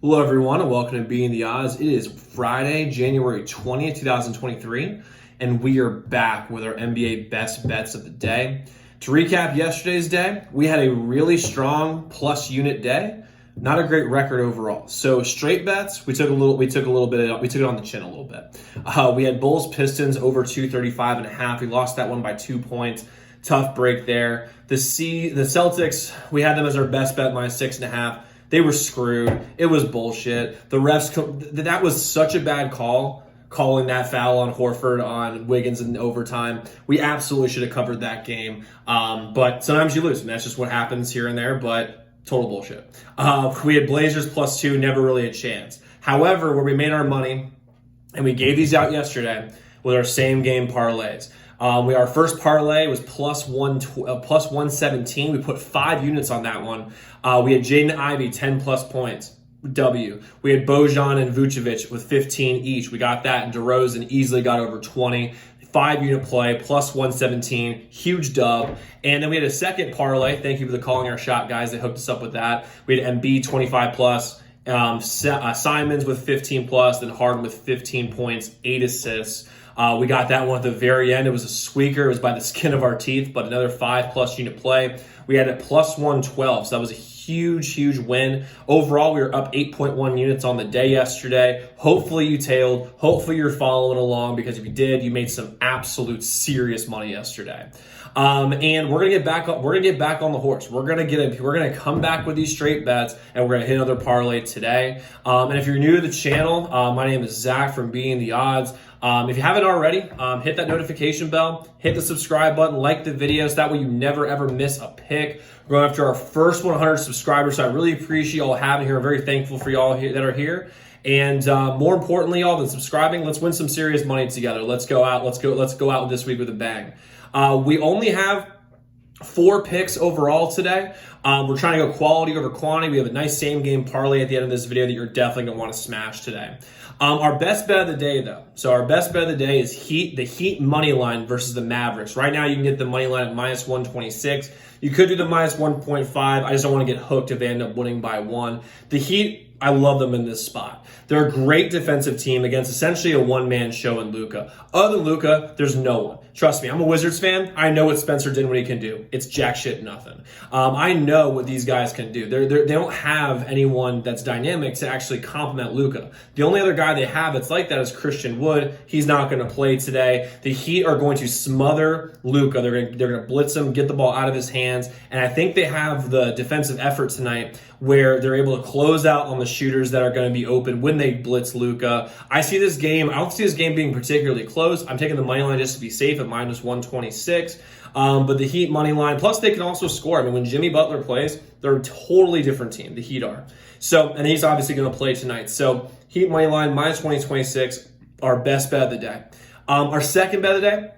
Hello, everyone, and welcome to Being the Odds. It is Friday, January 20th, 2023, and we are back with our NBA best bets of the day. To recap yesterday's day, we had a really strong plus unit day, not a great record overall. So straight bets, we took it on the chin a little bit. We had Bulls Pistons over 235.5. We lost that one by 2 points. Tough break there. The Celtics, we had them as our best bet minus 6.5. They were screwed. It was bullshit. The refs, that was such a bad call, calling that foul on Horford on Wiggins in overtime. We absolutely should have covered that game. But sometimes you lose, and that's just what happens here and there, but total bullshit. We had Blazers +2, never really a chance. However, where we made our money, and we gave these out yesterday, with our same game parlays. Our first parlay was plus 117. We put 5 units on that one. We had Jaden Ivey, 10 plus points. W. We had Bojan and Vucevic with 15 each. We got that, and DeRozan easily got over 20. 5-unit play, plus 117, huge dub. And then we had a second parlay. Thank you for the calling our shot, guys. They hooked us up with that. We had MB 25 plus, Simons with 15 plus, then Harden with 15 points, 8 assists. We got that one at the very end. It was a squeaker. It was by the skin of our teeth, but another 5+ unit play. We had it plus 112, so that was a huge win. Overall, we were up 8.1 units on the day yesterday. Hopefully you tailed. Hopefully you're following along, because if you did, you made some absolute serious money yesterday. And we're gonna get back on the horse. We're gonna come back with these straight bets, and we're gonna hit another parlay today. And if you're new to the channel, my name is Zach from Being the Odds. If you haven't already, hit that notification bell, hit the subscribe button, like the videos. That way you never ever miss a pick. We're going after our first 100 subscribers, so I really appreciate y'all having here. I'm very thankful for y'all here that are here. And more importantly, y'all, than subscribing, let's win some serious money together. Let's go out this week with a bang. We only have 4 picks overall today. We're trying to go quality over quantity. We have a nice same game parlay at the end of this video that you're definitely going to want to smash today. Our best bet of the day, though. So our best bet of the day is the Heat money line versus the Mavericks. Right now, you can get the money line at minus 126. You could do the minus 1.5. I just don't want to get hooked if they end up winning by 1. The Heat, I love them in this spot. They're a great defensive team against essentially a one-man show in Luka. Other than Luka, there's no one. Trust me, I'm a Wizards fan. I know what Spencer Dinwiddie can do. It's jack shit nothing. I know what these guys can do. They don't have anyone that's dynamic to actually complement Luka. The only other guy they have that's like that is Christian Wood. He's not going to play today. The Heat are going to smother Luka. They're going to blitz him, get the ball out of his hands, and I think they have the defensive effort tonight where they're able to close out on the shooters that are going to be open when they blitz Luka. I don't see this game being particularly close. I'm taking the money line just to be safe at minus 126. But the Heat money line, plus they can also score. I mean, when Jimmy Butler plays, they're a totally different team. The Heat are. So, and he's obviously going to play tonight. So Heat money line minus 2026, our best bet of the day. Our second bet of the day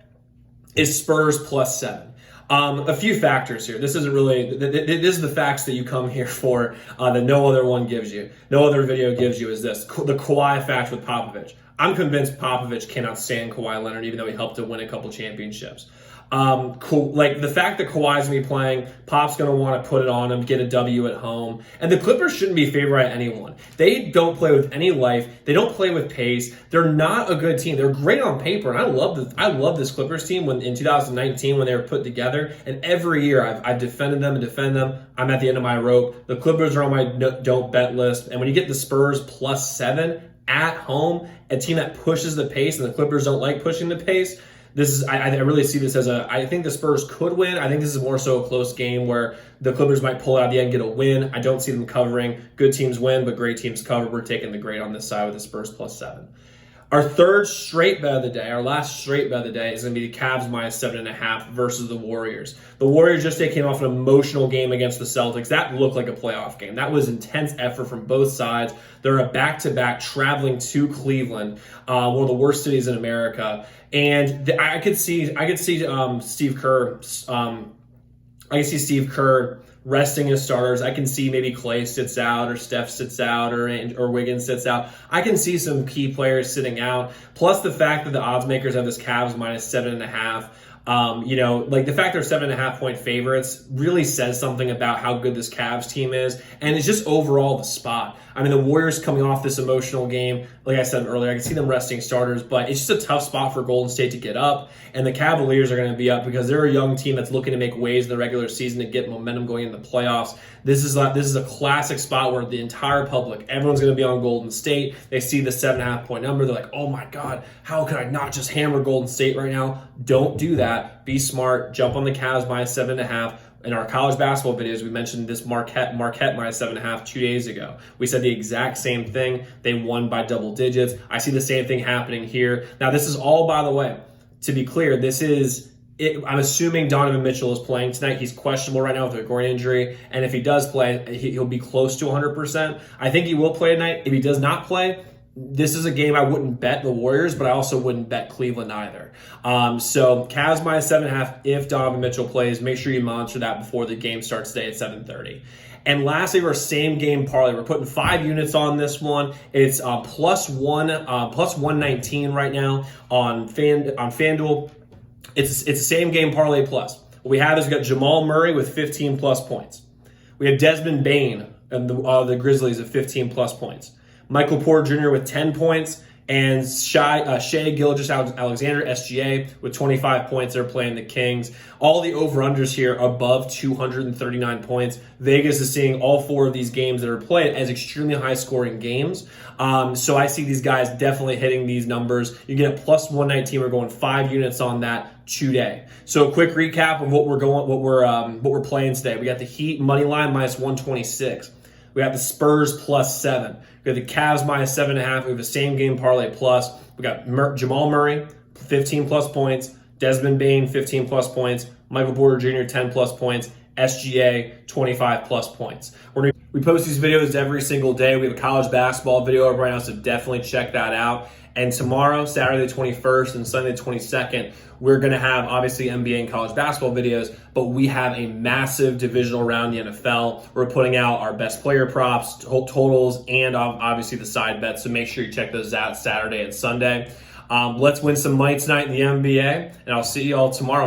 is Spurs +7. A few factors here. This isn't really, this is the facts that you come here for, that no other one gives you. No other video gives you is this, the Kawhi fact with Popovich. I'm convinced Popovich cannot stand Kawhi Leonard, even though he helped to win a couple championships. Like the fact that Kawhi's going to be playing, Pop's going to want to put it on him, get a W at home. And the Clippers shouldn't be favored by anyone. They don't play with any life. They don't play with pace. They're not a good team. They're great on paper. And I love this Clippers team in 2019 when they were put together. And every year I've defended them and defend them. I'm at the end of my rope. The Clippers are on my don't bet list. And when you get the Spurs +7 at home, a team that pushes the pace, and the Clippers don't like pushing the pace, I really see this as I think the Spurs could win. I think this is more so a close game where the Clippers might pull out at the end and get a win. I don't see them covering. Good teams win, but great teams cover. We're taking the great on this side with the Spurs +7. Our third straight bet of the day, our last straight bet of the day, is going to be the Cavs -7.5 versus the Warriors. The Warriors just came off an emotional game against the Celtics. That looked like a playoff game. That was intense effort from both sides. They're a back-to-back traveling to Cleveland, one of the worst cities in America. And I could see Steve Kerr. I can see Steve Kerr resting his starters. I can see maybe Clay sits out, or Steph sits out, or Wiggins sits out. I can see some key players sitting out. Plus the fact that the odds makers have this Cavs -7.5. Like the fact they're 7.5 point favorites really says something about how good this Cavs team is, and it's just overall the spot. I mean, the Warriors coming off this emotional game, like I said earlier, I can see them resting starters, but it's just a tough spot for Golden State to get up. And the Cavaliers are going to be up because they're a young team that's looking to make waves in the regular season to get momentum going into the playoffs. This is a classic spot where the entire public, everyone's going to be on Golden State. They see the 7.5 point number. They're like, oh my God, how can I not just hammer Golden State right now? Don't do that. Be smart. Jump on the Cavs minus 7.5. In our college basketball videos, we mentioned this Marquette minus 7.5 2 days ago. We said the exact same thing. They won by double digits. I see the same thing happening here. Now, this is all, by the way, to be clear, this is it. I'm assuming Donovan Mitchell is playing tonight. He's questionable right now with a groin injury. And if he does play, he'll be close to 100%. I think he will play tonight. If he does not play, this is a game I wouldn't bet the Warriors, but I also wouldn't bet Cleveland either. So Cavs minus 7.5 if Donovan Mitchell plays. Make sure you monitor that before the game starts today at 7:30. And lastly, our same game parlay. We're putting 5 units on this one. It's plus 119 right now on FanDuel. It's the same game parlay plus. What we have is we got Jamaal Murray with 15 plus points. We have Desmond Bane and the Grizzlies at 15 plus points. Michael Porter Jr. with 10 points, and Shai Gilgeous-Alexander, SGA, with 25 points. They're playing the Kings. All the over-unders here above 239 points. Vegas is seeing all 4 of these games that are played as extremely high-scoring games. So I see these guys definitely hitting these numbers. You get a plus 119. We're going 5 units on that today. So a quick recap of what we're playing today. We got the Heat money line minus 126. We got the Spurs plus 7. We got the Cavs minus 7.5. We have the same game parlay plus. We got Jamaal Murray, 15 plus points. Desmond Bane, 15 plus points. Michael Porter Jr., 10 plus points. SGA, 25 plus points. We post these videos every single day. We have a college basketball video up right now, so definitely check that out. And tomorrow, Saturday the 21st and Sunday the 22nd, we're going to have obviously NBA and college basketball videos, but we have a massive divisional round in the NFL. We're putting out our best player props, totals, and obviously the side bets. So make sure you check those out Saturday and Sunday. Let's win some money tonight in the NBA, and I'll see you all tomorrow.